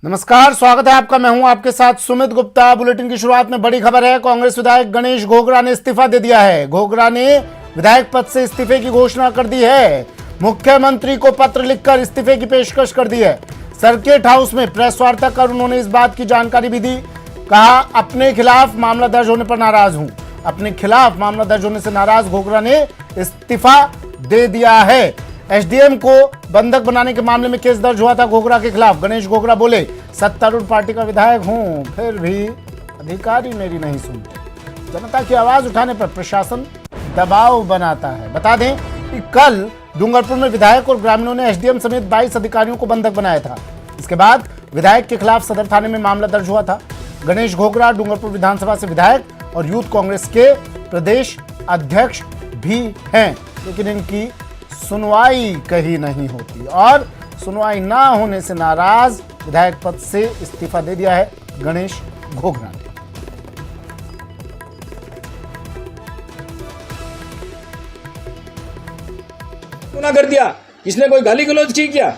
नमस्कार, स्वागत है आपका। मैं हूं आपके साथ सुमित गुप्ता। बुलेटिन की शुरुआत में बड़ी खबर है। कांग्रेस विधायक गणेश घोगरा ने इस्तीफा दे दिया है। घोगरा ने विधायक पद से इस्तीफे की घोषणा कर दी है। मुख्यमंत्री को पत्र लिखकर इस्तीफे की पेशकश कर दी है। सर्किट हाउस में प्रेस वार्ता कर उन्होंने इस बात की जानकारी भी दी। कहा, अपने खिलाफ मामला दर्ज होने पर नाराज हूं। अपने खिलाफ मामला दर्ज होने से नाराज घोगरा ने इस्तीफा दे दिया है। एसडीएम को बंधक बनाने के मामले में केस दर्ज हुआ था घोगरा के खिलाफ। गणेश घोगरा बोले, सत्तारूढ़ पार्टी का विधायक हूं, फिर भी अधिकारी मेरी नहीं सुनते। जनता की आवाज उठाने पर प्रशासन दबाव बनाता है। बता दें कि कल डूंगरपुर में विधायक और ग्रामीणों ने एसडीएम समेत 22 अधिकारियों को बंधक बनाया था। इसके बाद विधायक के खिलाफ सदर थाने में मामला दर्ज हुआ था। गणेश घोगरा डूंगरपुर विधानसभा से विधायक और यूथ कांग्रेस के प्रदेश अध्यक्ष भी हैं, लेकिन इनकी सुनवाई कहीं नहीं होती और सुनवाई ना होने से नाराज विधायक पद से इस्तीफा दे दिया है गणेश घोगरा ने। गुनाह कर दिया, किसने कोई गाली गलौज की क्या,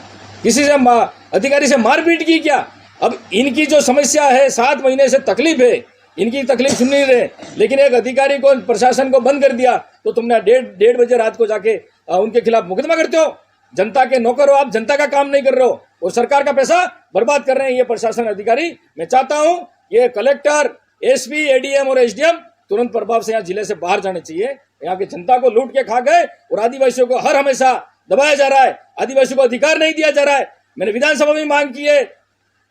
किसी से अधिकारी से मारपीट की क्या। अब इनकी जो समस्या है, 7 महीने से तकलीफ है, इनकी तकलीफ सुन नहीं रहे, लेकिन एक अधिकारी को, प्रशासन को बंद कर दिया तो तुमने डेढ़ बजे रात को जाके उनके खिलाफ मुकदमा करते हो। जनता के नौकर हो आप, जनता का काम नहीं कर रहे हो और सरकार का पैसा बर्बाद कर रहे हैं ये प्रशासन अधिकारी। मैं चाहता हूं ये कलेक्टर, एसपी, एडीएम और एसडीएम तुरंत प्रभाव से यहाँ जिले से बाहर जाने चाहिए। यहाँ की जनता को लूट के खा गए और आदिवासियों को हर हमेशा दबाया जा रहा है, आदिवासियों को अधिकार नहीं दिया जा रहा है। मैंने विधानसभा में मांग की है,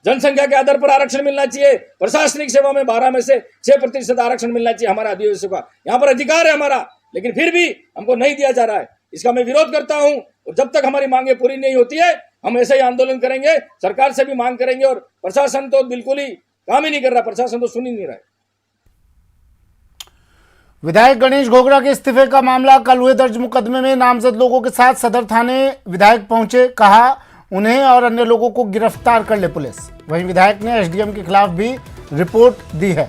जनसंख्या के आधार पर आरक्षण मिलना चाहिए। प्रशासनिक सेवा में 12 में से 6% आरक्षण मिलना चाहिए हमारा आदिवासियों का। यहाँ पर अधिकार है हमारा, लेकिन फिर भी हमको नहीं दिया जा रहा है। इसका मैं विरोध करता हूं और जब तक हमारी मांगे पूरी नहीं होती है हम ऐसे ही आंदोलन करेंगे, सरकार से भी मांग करेंगे। और प्रशासन तो बिल्कुल ही काम ही नहीं कर रहा, प्रशासन तो सुन ही नहीं रहा है। विधायक गणेश घोगरा के इस्तीफे का मामला कल हुए दर्ज मुकदमे में नामजद लोगों के साथ सदर थाने विधायक पहुंचे। कहा, उन्हें और अन्य लोगों को गिरफ्तार कर ले पुलिस। वहीं विधायक ने एसडीएम के खिलाफ भी रिपोर्ट दी है।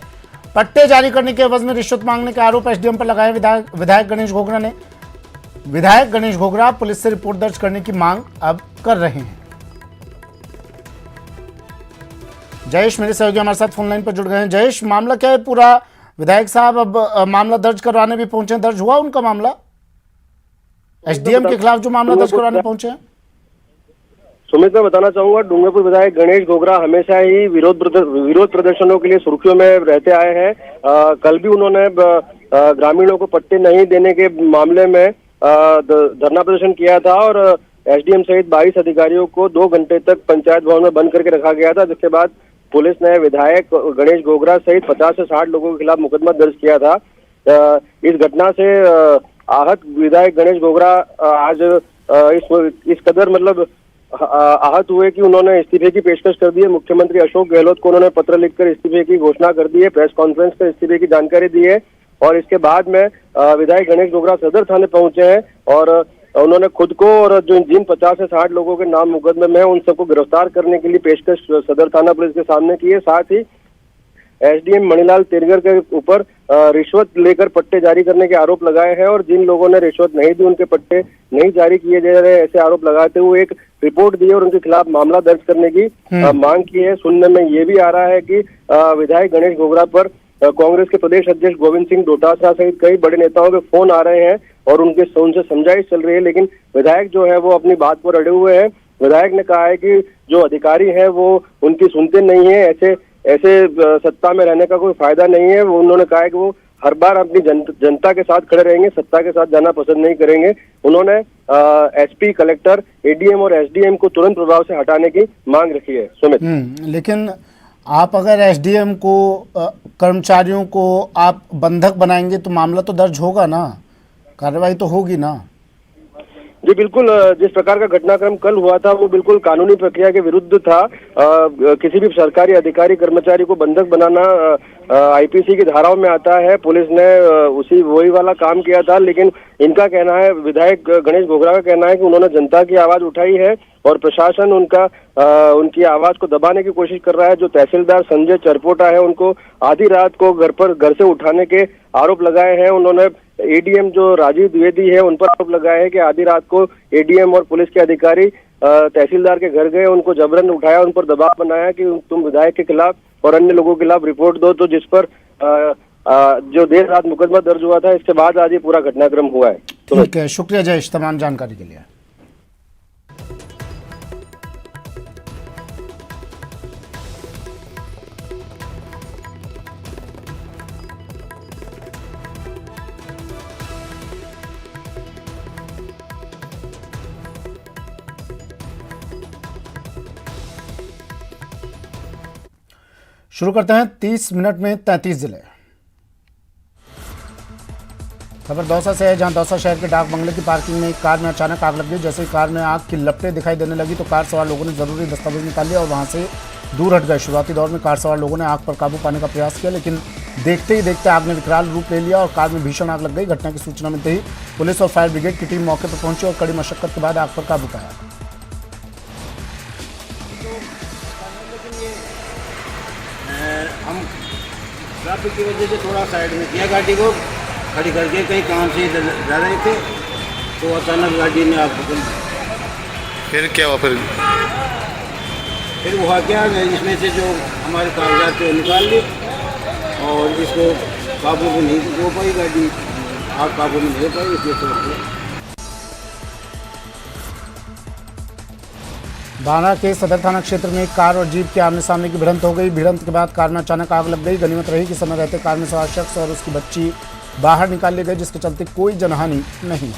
पट्टे जारी करने के एवज में रिश्वत मांगने के आरोप एसडीएम पर लगाए विधायक गणेश घोगरा ने। विधायक गणेश घोगरा पुलिस से रिपोर्ट दर्ज करने की मांग अब कर रहे हैं। जयेश मेरे सहयोगी हमारे साथ फोन लाइन पर जुड़ गए हैं। जयेश, मामला क्या है पूरा? विधायक साहब अब मामला दर्ज करवाने भी पहुंचे, दर्ज हुआ उनका मामला? एसडीएम के खिलाफ जो मामला दर्ज करवाने पहुंचे हैं। सुमित, मैं बताना चाहूंगा, डूंगरपुर विधायक गणेश घोगरा हमेशा ही विरोध प्रदर्शनों के लिए सुर्खियों में रहते आए हैं। कल भी उन्होंने ग्रामीणों को पट्टे नहीं देने के मामले में धरना प्रदर्शन किया था और एसडीएम सहित 22 अधिकारियों को 2 घंटे तक पंचायत भवन में बंद करके रखा गया था, जिसके बाद पुलिस ने विधायक गणेश घोगरा सहित 50 से 60 लोगों के खिलाफ मुकदमा दर्ज किया था। इस घटना से आहत विधायक गणेश घोगरा आज इस कदर मतलब आहत हुए कि उन्होंने इस्तीफे की पेशकश कर दी है। मुख्यमंत्री अशोक गहलोत को उन्होंने पत्र लिखकर इस्तीफे की घोषणा कर दी है, प्रेस कॉन्फ्रेंस कर इस्तीफे की जानकारी दी है और इसके बाद में विधायक गणेश घोगरा सदर थाने पहुंचे हैं और उन्होंने खुद को और जिन 50 से 60 लोगों के नाम मुकदमे में उन सबको गिरफ्तार करने के लिए पेशकश सदर थाना पुलिस के सामने की है। साथ ही एसडीएम मणिलाल तेरगर के ऊपर रिश्वत लेकर पट्टे जारी करने के आरोप लगाए हैं और जिन लोगों ने रिश्वत नहीं दी उनके पट्टे नहीं जारी किए जा रहे, ऐसे आरोप लगाते हुए एक रिपोर्ट दी और उनके खिलाफ मामला दर्ज करने की मांग की है। सुनने में ये भी आ रहा है कि विधायक गणेश घोगरा पर कांग्रेस के प्रदेश अध्यक्ष गोविंद सिंह डोटासरा सहित कई बड़े नेताओं के फोन आ रहे हैं और उनसे समझाइश चल रही है, लेकिन विधायक जो है वो अपनी बात पर अड़े हुए हैं। विधायक ने कहा है कि जो अधिकारी हैं वो उनकी सुनते नहीं है, ऐसे सत्ता में रहने का कोई फायदा नहीं है। वो उन्होंने कहा है कि वो हर बार अपनी जनता के साथ खड़े रहेंगे, सत्ता के साथ जाना पसंद नहीं करेंगे। उन्होंने एसपी, कलेक्टर, एडीएम और एसडीएम को तुरंत प्रभाव से हटाने की मांग रखी है। सुमित, लेकिन आप अगर एसडीएम को, कर्मचारियों को आप बंधक बनाएंगे तो मामला तो दर्ज होगा ना, कार्रवाई तो होगी ना? जी बिल्कुल, जिस प्रकार का घटनाक्रम कल हुआ था वो बिल्कुल कानूनी प्रक्रिया के विरुद्ध था। किसी भी सरकारी अधिकारी कर्मचारी को बंधक बनाना आईपीसी की धाराओं में आता है। पुलिस ने वही वाला काम किया था, लेकिन इनका कहना है, विधायक गणेश घोगरा का कहना है कि उन्होंने जनता की आवाज उठाई है और प्रशासन उनकी आवाज को दबाने की कोशिश कर रहा है। जो तहसीलदार संजय चरपोटा है उनको आधी रात को घर से उठाने के आरोप लगाए हैं। उन्होंने एडीएम जो राजीव द्विवेदी है उन पर आरोप लगाए हैं कि आधी रात को एडीएम और पुलिस के अधिकारी तहसीलदार के घर गए, उनको जबरन उठाया, उन पर दबाव बनाया कि तुम विधायक के खिलाफ और अन्य लोगों के खिलाफ रिपोर्ट दो, तो जिस पर जो देर रात मुकदमा दर्ज हुआ था, इसके बाद आज ये पूरा घटनाक्रम हुआ है। ठीक है, शुक्रिया जयेश तमाम जानकारी के लिए। शुरू करते हैं 30 मिनट में 33 जिले। खबर दौसा से है, जहां दौसा शहर के डाक बंगले की पार्किंग में एक कार में अचानक आग लग गई। जैसे ही कार में आग की लपटें दिखाई देने लगी तो कार सवार लोगों ने जरूरी दस्तावेज निकाल लिया और वहां से दूर हट गए। शुरुआती दौर में कार सवार लोगों ने आग पर काबू पाने का प्रयास किया, लेकिन देखते ही देखते आग ने विकराल रूप ले लिया और कार में भीषण आग लग गई। घटना की सूचना मिलते ही पुलिस और फायर ब्रिगेड की टीम मौके पर पहुंची और कड़ी मशक्कत के बाद आग पर काबू पाया। हम ट्रैफिक की वजह से थोड़ा साइड में किया, गाड़ी को खड़ी करके कहीं काम से जा रहे थे तो अचानक गाड़ी ने आग पकड़ ली। फिर क्या हुआ? फिर हुआ क्या, इसमें से जो हमारे कागजात थे निकाल लिए और इसको काबू में नहीं हो पाई, गाड़ी आग काबू में नहीं हो पाई, इसलिए तो बांदा के सदर थाना क्षेत्र में एक कार और जीप के आमने सामने की भिड़ंत हो गई। भिड़ंत के बाद कार में अचानक आग लग गई। गनीमत रही कि समय रहते कार में सवार शख्स और उसकी बच्ची बाहर निकाल लिए गए, जिसके चलते कोई जनहानि नहीं हुई।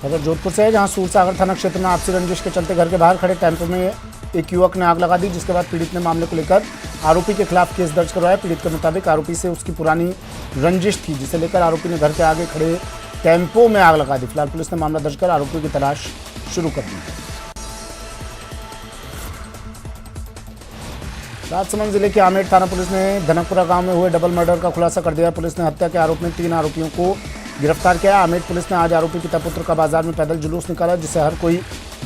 खबर जोधपुर से है, जहां सूरसागर थाना क्षेत्र में आपसी रंजिश के चलते घर के बाहर खड़े टेंपो में एक युवक ने आग लगा दी, जिसके बाद पीड़ित ने मामले को लेकर आरोपी के खिलाफ केस दर्ज करवाया। पीड़ित के मुताबिक आरोपी से उसकी पुरानी रंजिश थी, जिसे लेकर आरोपी ने घर के आगे खड़े टेंपो में आग लगा दी। फिलहाल पुलिस ने मामला दर्ज कर आरोपी की तलाश शुरू कर दी है। राजसमंद जिले के आमेर थाना पुलिस ने धनकपुरा गांव में हुए डबल मर्डर का खुलासा कर दिया। पुलिस ने हत्या के आरोप में 3 आरोपियों को गिरफ्तार किया। आमेर पुलिस ने आज आरोपी पिता पुत्र का बाजार में पैदल जुलूस निकाला, जिसे हर कोई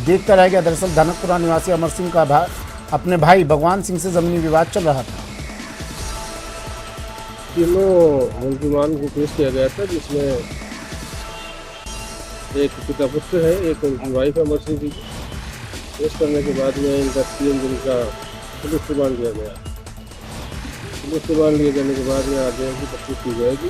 देखता रह गया। दरअसल धनकपुरा निवासी अमर सिंह का अपने भाई भगवान सिंह से जमीनी विवाद चल रहा था। तीनों मुलजिमान को पेश किया गया था, जिसमें एक पिता पुत्र है, एक उनकी वाइफ अमर सिंह जी। पेश करने के बाद में इनका 3 दिन का पुलिस रिमांड लिया गया। पुलिस रिमांड लिए जाने के बाद में आगे की तफ्तीश की जाएगी।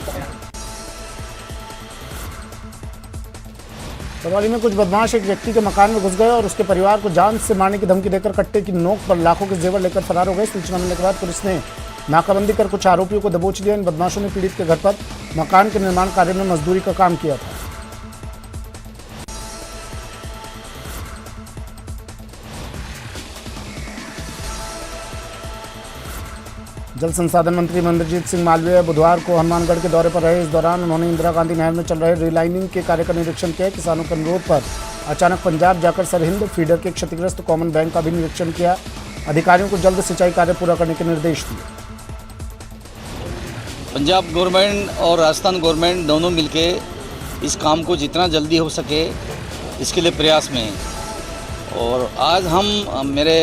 करौली में कुछ बदमाश एक व्यक्ति के मकान में घुस गए और उसके परिवार को जान से मारने की धमकी देकर कट्टे की नोक पर लाखों के जेवर लेकर फरार हो गए। सूचना मिलने के बाद पुलिस ने नाकाबंदी कर कुछ आरोपियों को दबोच लिया। इन बदमाशों ने पीड़ित के घर पर मकान के निर्माण कार्य में मजदूरी का काम किया था। जल संसाधन मंत्री महेंद्रजीत सिंह मालवीय बुधवार को हनुमानगढ़ के दौरे पर रहे। इस दौरान उन्होंने इंदिरा गांधी नहर में चल रहे रिलाइनिंग के कार्य का निरीक्षण किया। किसानों के अनुरोध पर अचानक पंजाब जाकर सरहिंद फीडर के क्षतिग्रस्त कॉमन बैंक का भी निरीक्षण किया। अधिकारियों को जल्द सिंचाई कार्य पूरा करने के निर्देश दिए। पंजाब गवर्नमेंट और राजस्थान गवर्नमेंट दोनों मिलके इस काम को जितना जल्दी हो सके इसके लिए प्रयास में हैं। और आज हम मेरे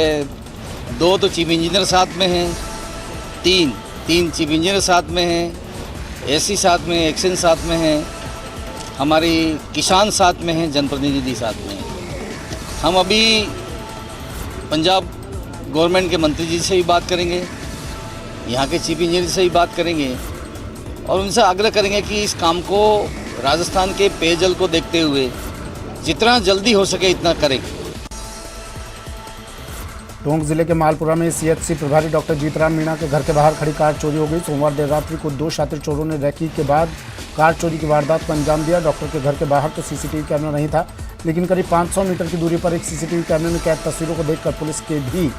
2 तो चीफ इंजीनियर साथ में हैं, 3 चीफ इंजीनियर साथ में हैं, एससी साथ में, एक्शन साथ में हैं, हमारी किसान साथ में हैं, जनप्रतिनिधि साथ में हैं। हम अभी पंजाब गवर्नमेंट के मंत्री जी से भी बात करेंगे, यहाँ के चीफ इंजीनियर से भी बात करेंगे और उनसे आग्रह करेंगे कि इस काम को राजस्थान के पेयजल को देखते हुए जितना जल्दी हो सके इतना करें। टोंक जिले के मालपुरा में सीएचसी प्रभारी डॉक्टर जीतराम मीणा के घर के बाहर खड़ी कार चोरी हो गई। सोमवार देर रात्रि को 2 शातिर चोरों ने रैकी के बाद कार चोरी की वारदात को अंजाम दिया। डॉक्टर के घर के बाहर तो सीसीटीवी कैमरा नहीं था, लेकिन करीब 500 मीटर की दूरी पर एक सीसीटीवी कैमरे में कैद तस्वीरों को देखकर पुलिस के भी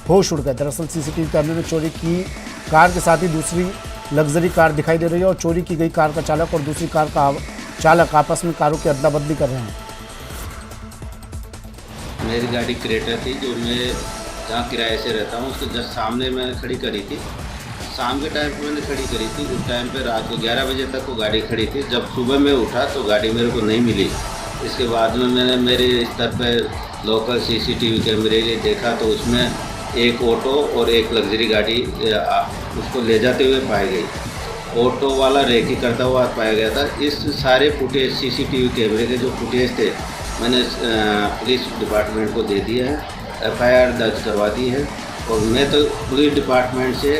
होश उड़ गए। दरअसल सीसीटीवी कैमरे में चोरी की कार के साथ ही दूसरी लग्जरी कार दिखाई दे रही है और चोरी की गई कार का चालक और दूसरी कार का चालक आपस में कारों की अदला बदली कर रहे हैं। मेरी गाड़ी क्रेटा थी, जो मैं जहाँ किराए से रहता हूँ उसके जस्ट सामने मैंने खड़ी करी थी। शाम के टाइम पे मैंने खड़ी करी थी। उस टाइम पे रात को 11 बजे तक वो गाड़ी खड़ी थी। जब सुबह मैं उठा तो गाड़ी मेरे को नहीं मिली। इसके बाद में मैंने मेरे स्तर पे लोकल सीसीटीवी कैमरे देखा तो उसमें एक ऑटो और एक लग्जरी गाड़ी उसको ले जाते हुए पाई गई। ऑटो वाला रेकी करता हुआ पाया गया था। इस सारे फुटेज सीसीटीवी कैमरे के जो फुटेज थे मैंने पुलिस डिपार्टमेंट को दे दिया है, एफआईआर दर्ज करवा दी है और मैं तो पुलिस डिपार्टमेंट से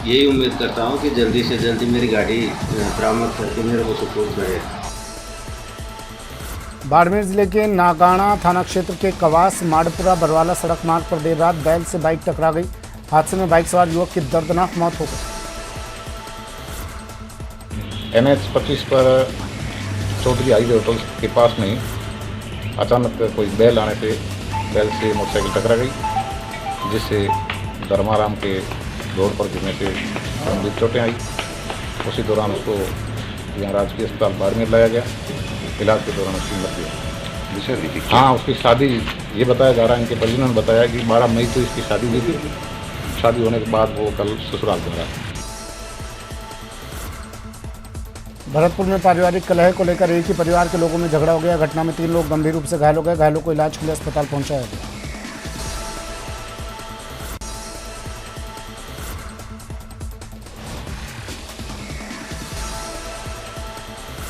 यही उम्मीद करता हूं कि जल्दी से जल्दी मेरी गाड़ी बरामद करके मेरे को सपोर्ट करे। बाड़मेर जिले के नागाना थाना क्षेत्र के कवास माड़पुरा बरवाला सड़क मार्ग पर देर रात बैल से बाइक टकरा गई। हादसे में बाइक सवार युवक की दर्दनाक मौत हो गई। NH 25 पर चौधरी हाईवे होटल के पास में अचानक कोई बैल आने पे बैल से मोटरसाइकिल टकरा गई, जिससे धर्माराम के रोड पर गिरने से गंभीर चोटें आई। उसी दौरान उसको यहाँ राजकीय अस्पताल बाड़मेर लाया गया। इलाज के दौरान उसकी मृत्यु हुई। हाँ, उसकी शादी ये बताया जा रहा है, इनके परिजनों ने बताया कि 12 मई को इसकी शादी हुई थी। शादी होने के बाद वो कल ससुराल जा रहा है। भरतपुर में पारिवारिक कलह को लेकर एक ही परिवार के लोगों में झगड़ा हो गया। घटना में 3 लोग गंभीर रूप से घायल हो गए। घायलों को इलाज के लिए अस्पताल पहुंचाया गया।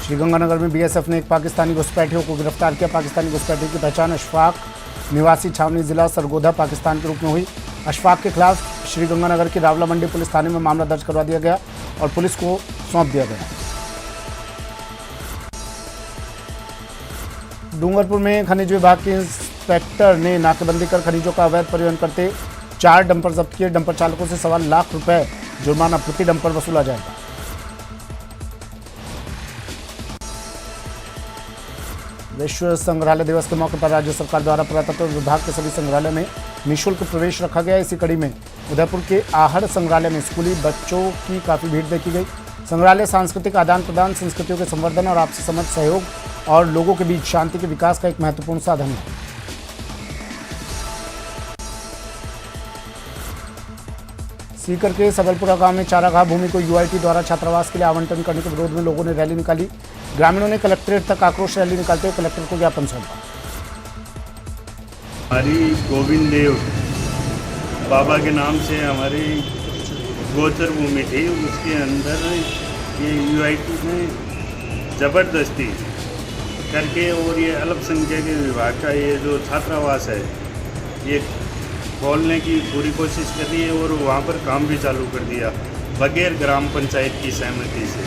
श्रीगंगानगर में बीएसएफ ने एक पाकिस्तानी घुसपैठियों को गिरफ्तार किया। पाकिस्तानी घुसपैठियों की पहचान अशफाक निवासी छावनी जिला सरगोधा पाकिस्तान के रूप में हुई। अशफाक के खिलाफ श्रीगंगानगर की रावला मंडी पुलिस थाने में मामला दर्ज करवा दिया गया और पुलिस को सौंप दिया गया। डूंगरपुर में खनिज विभाग के इंस्पेक्टर ने नाकेबंदी कर खनिजों का अवैध परिवहन करते 4 डंपर जब्त किए। डंपर चालकों से 1.25 लाख रुपए जुर्माना प्रति डंपर वसूला जाएगा। विश्व संग्रहालय दिवस के मौके पर राज्य सरकार द्वारा पुरातत्व विभाग के सभी संग्रहालय में निःशुल्क प्रवेश रखा गया। इसी कड़ी में उदयपुर के आहड़ संग्रहालय में स्कूली बच्चों की काफ़ी भीड़ देखी गई। संग्रहालय सांस्कृतिक आदान प्रदान, संस्कृतियों के संवर्धन और आपसी समझ, सहयोग और लोगों के बीच शांति के विकास का एक महत्वपूर्ण साधन है। सीकर के सबलपुरा गांव में चारागाह भूमि को यूआईटी द्वारा छात्रावास के लिए आवंटन करने के विरोध में लोगों ने रैली निकाली। ग्रामीणों ने कलेक्ट्रेट तक आक्रोश रैली निकालते हुए कलेक्टर को ज्ञापन सौंपा। हमारी गोविंद देव बाबा के नाम से हमारी गोचर भूमि थी, उसके अंदर ये यूआईटी ने ज़बरदस्ती करके और ये अल्पसंख्यक विभाग का ये जो छात्रावास है ये खोलने की पूरी कोशिश कर रही है और वहाँ पर काम भी चालू कर दिया बगैर ग्राम पंचायत की सहमति से।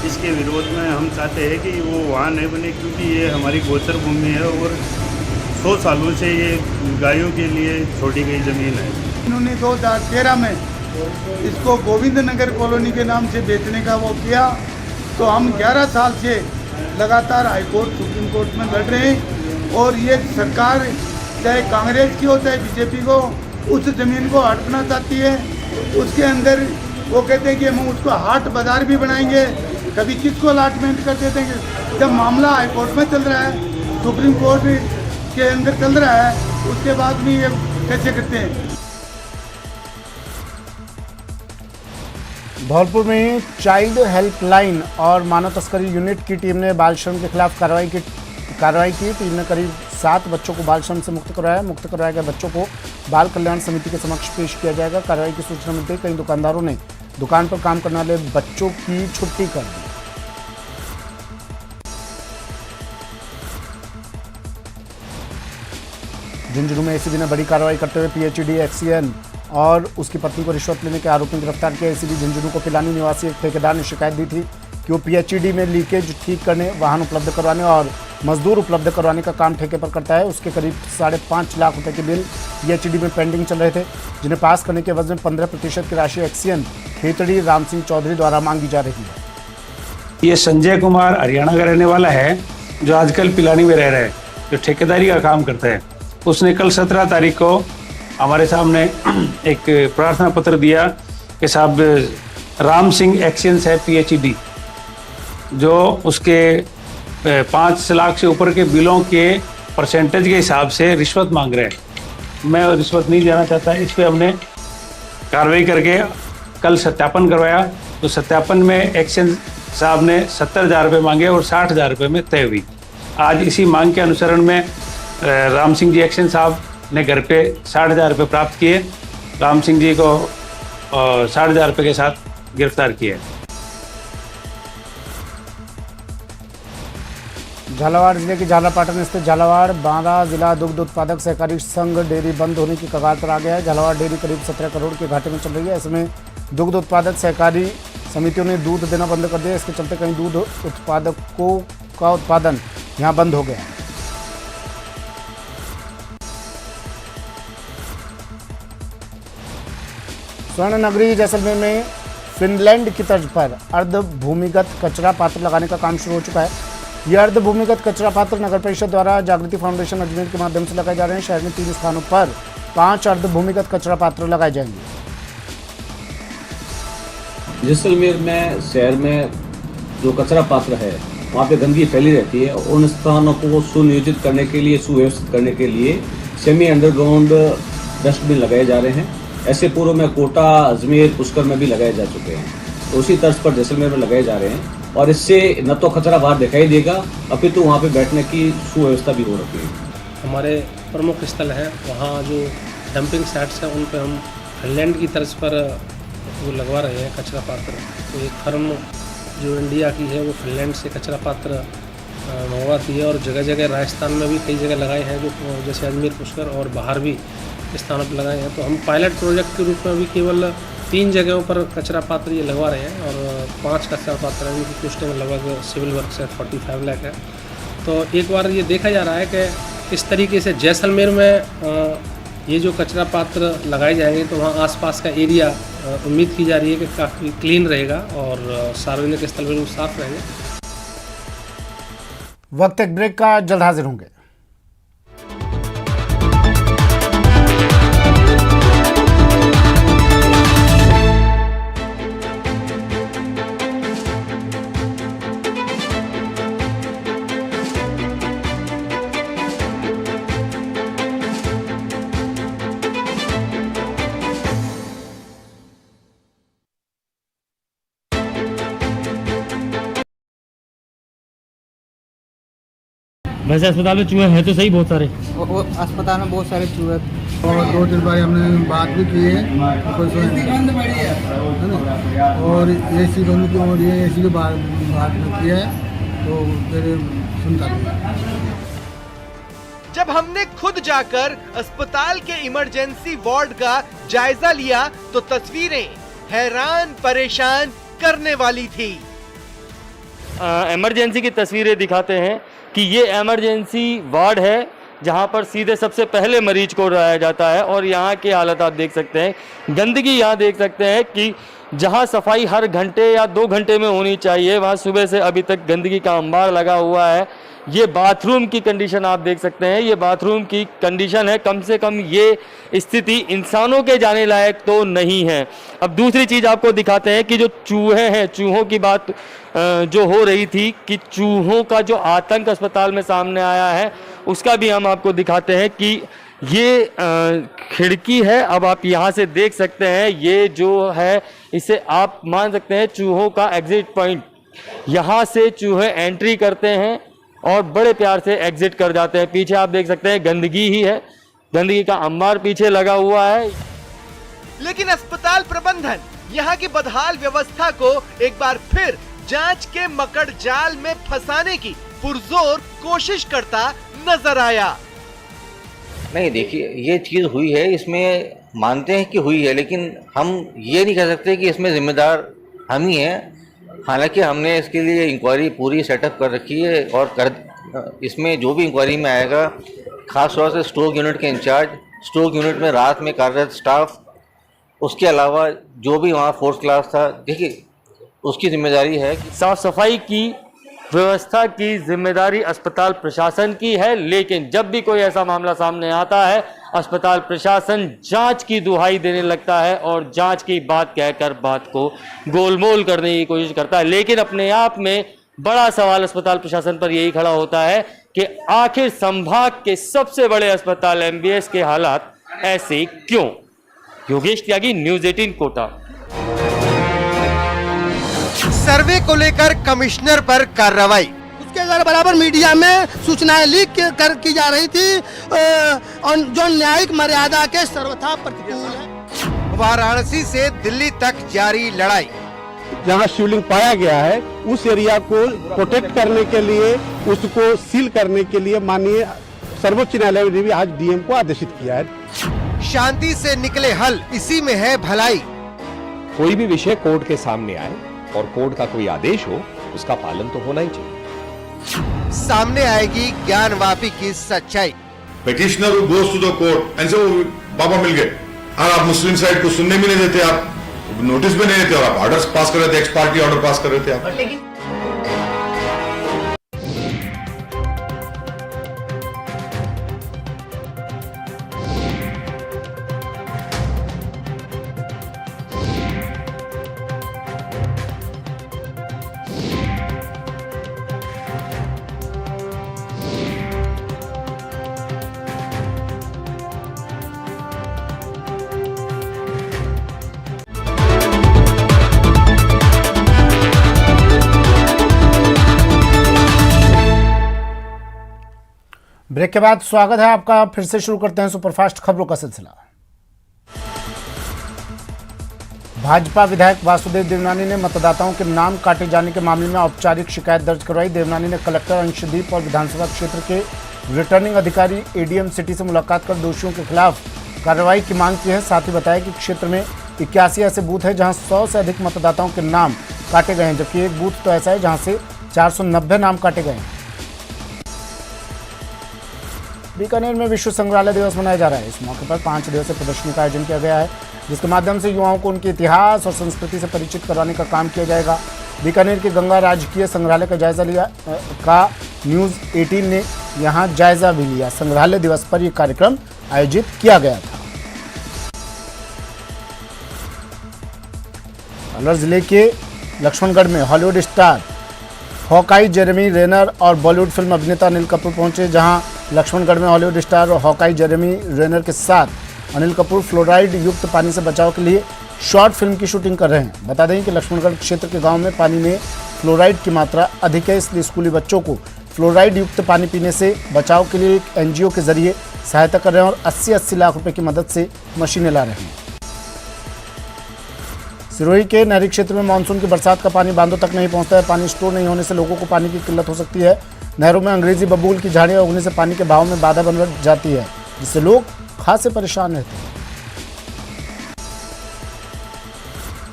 इसके विरोध में हम चाहते हैं कि वो वहाँ नहीं बने, क्योंकि ये हमारी गोचर भूमि है और 100 सालों से ये गायों के लिए छोड़ी गई ज़मीन है। इन्होंने 2013 में इसको गोविंद नगर कॉलोनी के नाम से बेचने का वो किया, तो हम 11 साल से लगातार हाईकोर्ट सुप्रीम कोर्ट में लड़ रहे हैं और ये सरकार चाहे कांग्रेस की हो चाहे बीजेपी को उस ज़मीन को हड़पना चाहती है। उसके अंदर वो कहते हैं कि हम उसको हाट बाजार भी बनाएंगे, कभी किसको अलॉटमेंट कर देते हैं। जब मामला हाईकोर्ट में चल रहा है, सुप्रीम कोर्ट के अंदर चल रहा है, उसके बाद भी ये कैसे करते हैं। धौलपुर में चाइल्ड हेल्पलाइन और मानव तस्करी यूनिट की टीम ने बाल श्रम के खिलाफ कार्रवाई की। टीम ने करीब 7 बच्चों को बाल श्रम से मुक्त करवाया। मुक्त करवाए गए बच्चों को बाल कल्याण समिति के समक्ष पेश किया जाएगा। कार्रवाई की सूचना मिलते कई दुकानदारों ने दुकान पर काम करने वाले बच्चों की छुट्टी कर दी। झुंझुनू में एसीबी ने बड़ी कार्रवाई करते हुए पीएचईडी एक्सीएन और उसकी पत्नी को रिश्वत लेने के आरोप में गिरफ्तार किया। एसीबी झुंझुनू को पिलानी निवासी एक ठेकेदार ने शिकायत दी थी कि वो पीएचईडी में लीकेज ठीक करने, वाहन उपलब्ध करवाने और मजदूर उपलब्ध करवाने का काम ठेके पर करता है। उसके करीब 5.5 लाख रुपए के बिल पीएचईडी में पेंडिंग चल रहे थे, जिन्हें पास करने के एवज में 15% की राशि एक्सीएन खेतड़ी राम सिंह चौधरी द्वारा मांगी जा रही है। ये संजय कुमार हरियाणा का रहने वाला है, जो आजकल पिलानी में रह रहा है, जो ठेकेदारी का काम करता है। उसने कल 17 तारीख को हमारे सामने एक प्रार्थना पत्र दिया कि साहब राम सिंह एक्सीएंस है पीएचईडी, जो उसके 5 लाख से ऊपर के बिलों के परसेंटेज के हिसाब से रिश्वत मांग रहे हैं। मैं रिश्वत नहीं देना चाहता। इस पर हमने कार्रवाई करके कल सत्यापन करवाया, तो सत्यापन में एक्सीएंस साहब ने 70,000 रुपये मांगे और 60,000 रुपये में तय हुई। आज इसी मांग के अनुसरण में राम सिंह जी एक्सीएंस साहब ने घर पे 60,000 रुपये प्राप्त किए राम सिंह जी को 60,000 रुपये के साथ गिरफ्तार किया है। झालावाड़ जिले की झालापाटन स्थित झालावाड़ बांदा जिला दुग्ध उत्पादक सहकारी संघ डेयरी बंद होने की कगार पर आ गया है। झालावाड़ डेयरी करीब 17 करोड़ के घाटे में चल रही है। इसमें दुग्ध उत्पादक सहकारी समितियों ने दूध देना बंद कर दिया। इसके चलते कई दूध उत्पादकों का उत्पादन यहां बंद हो गया है। स्वर्ण नगरी जैसलमेर में फिनलैंड की तर्ज पर अर्ध भूमिगत कचरा पात्र लगाने का काम शुरू हो चुका है। यह अर्ध भूमिगत कचरा पात्र नगर परिषद द्वारा जागृति फाउंडेशन अजमेर के माध्यम से लगाए जा रहे हैं। शहर में 3 स्थानों पर 5 अर्ध भूमिगत कचरा पात्र लगाए जाएंगे। जैसलमेर में शहर में जो कचरा पात्र है वहाँ पे गंदगी फैली रहती है। उन स्थानों को सुनियोजित करने के लिए, सुव्यवस्थित करने के लिए सेमी अंडरग्राउंड डस्टबिन लगाए जा रहे हैं। ऐसे पूर्व में कोटा, अजमेर, पुष्कर में भी लगाए जा चुके हैं। तो उसी तर्ज पर जैसलमेर में लगाए जा रहे हैं और इससे न तो कचरा बाहर दिखाई देगा अपितु वहाँ पे बैठने की सुव्यवस्था भी हो रही है। हमारे प्रमुख स्थल हैं, वहाँ जो डंपिंग साइट्स हैं उन पर हम फिनलैंड की तर्ज पर वो लगवा रहे हैं कचरा पात्र। तो एक फर्म जो इंडिया की है वो फिनलैंड से कचरा पात्र मंगवाती है और जगह जगह राजस्थान में भी कई जगह लगाए हैं, जो जैसे अजमेर, पुष्कर और बाहर भी स्थानों पर लगाए हैं। तो हम पायलट प्रोजेक्ट के रूप में भी केवल 3 जगहों पर कचरा पात्र ये लगवा रहे हैं और 5 कचरा पात्र हैं जिनकी कॉस्ट में लगभग सिविल वर्क से 45 लाख है। तो एक बार ये देखा जा रहा है कि इस तरीके से जैसलमेर में ये जो कचरा पात्र लगाए जाएंगे तो वहाँ आसपास का एरिया उम्मीद की जा रही है कि काफ़ी क्लीन रहेगा और सार्वजनिक स्थल बिल्कुल साफ रहेंगे। वक्त एक ब्रेक का, जल्द हाजिर होंगे। वैसे अस्पताल में चूहे हैं तो सही बहुत सारे, अस्पताल में बहुत सारे चूहे और 2 दिन बाद हमने बात भी की है और AC बंद की और ये AC के बात में किया है तो फिर सुनता नहीं। जब हमने खुद जाकर अस्पताल के इमरजेंसी वार्ड का जायजा लिया तो तस्वीरें हैरान परेशान करने वाली थी। इमरजेंसी की तस्वीरें दिखाते हैं कि ये इमरजेंसी वार्ड है जहाँ पर सीधे सबसे पहले मरीज को लाया जाता है और यहाँ की हालत आप देख सकते हैं। गंदगी यहाँ देख सकते हैं कि जहाँ सफाई हर घंटे या 2 घंटे में होनी चाहिए वहाँ सुबह से अभी तक गंदगी का अंबार लगा हुआ है। ये बाथरूम की कंडीशन आप देख सकते हैं, ये बाथरूम की कंडीशन है। कम से कम ये स्थिति इंसानों के जाने लायक तो नहीं है। अब दूसरी चीज़ आपको दिखाते हैं कि जो चूहे हैं, चूहों की बात जो हो रही थी कि चूहों का जो आतंक अस्पताल में सामने आया है उसका भी हम आपको दिखाते हैं कि ये खिड़की है। अब आप यहाँ से देख सकते हैं, ये जो है इसे आप मान सकते हैं चूहों का एग्जिट पॉइंट। यहाँ से चूहे एंट्री करते हैं और बड़े प्यार से एग्जिट कर जाते हैं। पीछे आप देख सकते हैं गंदगी ही है, गंदगी का अंबार पीछे लगा हुआ है। लेकिन अस्पताल प्रबंधन यहाँ की बदहाल व्यवस्था को एक बार फिर जांच के मकड़ जाल में फंसाने की पुरजोर कोशिश करता नजर आया। नहीं, देखिए ये चीज़ हुई है, इसमें मानते हैं कि हुई है, लेकिन हम ये नहीं कह सकते कि इसमें जिम्मेदार हम ही हैं। हालांकि हमने इसके लिए इंक्वायरी पूरी सेटअप कर रखी है और इसमें जो भी इंक्वायरी में आएगा, खास तौर से स्टॉक यूनिट के इंचार्ज, स्टॉक यूनिट में रात में कार्यरत स्टाफ, उसके अलावा जो भी वहाँ फोर्थ क्लास था, देखिए उसकी जिम्मेदारी है। साफ सफाई की व्यवस्था की जिम्मेदारी अस्पताल प्रशासन की है, लेकिन जब भी कोई ऐसा मामला सामने आता है अस्पताल प्रशासन जांच की दुहाई देने लगता है और जांच की बात कहकर बात को गोलमोल करने की कोशिश करता है। लेकिन अपने आप में बड़ा सवाल अस्पताल प्रशासन पर यही खड़ा होता है कि आखिर संभाग के सबसे बड़े अस्पताल MBS के हालात ऐसे क्यों। योगेश त्यागी, न्यूज़ 18 कोटा। सर्वे को लेकर कमिश्नर पर कार्रवाई। उसके द्वारा बराबर मीडिया में सूचनाएं लीक की जा रही थी और जो न्यायिक मर्यादा के सर्वथा प्रतिकूल है। वाराणसी से दिल्ली तक जारी लड़ाई। जहां शिवलिंग पाया गया है उस एरिया को प्रोटेक्ट करने के लिए, उसको सील करने के लिए माननीय सर्वोच्च न्यायालय ने भी आज डीएम को आदेशित किया है। शांति से निकले हल, इसी में है भलाई। कोई भी विषय कोर्ट के सामने आए और कोर्ट का कोई आदेश हो, उसका पालन तो होना ही चाहिए। सामने आएगी ज्ञानवापी की सच्चाई। Petitioner goes to the court and say Baba मिल गए, और आप मुस्लिम साइड को सुनने भी नहीं देते, आप नोटिस भी नहीं देते और आप ऑर्डर्स पास कर रहे थे, एक्स पार्टी ऑर्डर पास कर रहे थे आप। ब्रेक के बाद स्वागत है आपका। फिर से शुरू करते हैं सुपरफास्ट खबरों का सिलसिला। भाजपा विधायक वासुदेव देवनानी ने मतदाताओं के नाम काटे जाने के मामले में औपचारिक शिकायत दर्ज करवाई। देवनानी ने कलेक्टर अंशदीप और विधानसभा क्षेत्र के रिटर्निंग अधिकारी एडीएम सिटी से मुलाकात कर दोषियों के खिलाफ कार्रवाई की मांग की है। साथ ही बताया कि क्षेत्र में 81 ऐसे बूथ हैं जहां 100 से अधिक मतदाताओं के नाम काटे गए हैं, जबकि एक बूथ तो ऐसा है जहां से 490 नाम काटे गए हैं। बीकानेर में विश्व संग्रहालय दिवस मनाया जा रहा है। इस मौके पर 5 दिवसीय प्रदर्शनी का आयोजन किया गया है, जिसके माध्यम से युवाओं को उनके इतिहास और संस्कृति से परिचित करवाने का काम किया जाएगा। बीकानेर के गंगा राजकीय संग्रहालय का जायजा लिया का न्यूज़ 18 ने यहां जायजा भी लिया। संग्रहालय दिवस पर यह कार्यक्रम आयोजित किया गया था। अलवर जिले के लक्ष्मणगढ़ में हॉलीवुड स्टार हॉकाई जेरेमी रेनर और बॉलीवुड फिल्म अभिनेता अनिल कपूर पहुंचे, जहां लक्ष्मणगढ़ में हॉलीवुड स्टार हॉकाई जेरेमी रेनर के साथ अनिल कपूर फ्लोराइड युक्त पानी से बचाव के लिए शॉर्ट फिल्म की शूटिंग कर रहे हैं। बता दें कि लक्ष्मणगढ़ क्षेत्र के गांव में पानी में फ्लोराइड की मात्रा अधिक है, इसलिए स्कूली बच्चों को फ्लोराइड युक्त पानी पीने से बचाव के लिए एक एनजीओ के जरिए सहायता कर रहे हैं और 80-80 लाख रुपए की मदद से मशीनें ला रहे हैं। सिरोही के नहरी क्षेत्र में मानसून की बरसात का पानी बांधों तक नहीं पहुंचता है। पानी स्टोर नहीं होने से लोगों को पानी की किल्लत हो सकती है। नहरों में अंग्रेजी बबूल की झाड़ियां उगने से पानी के बहाव में बाधा बन जाती है, जिससे लोग खासे परेशान रहते हैं।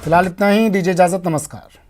फिलहाल इतना ही, दीजिए इजाजत, नमस्कार।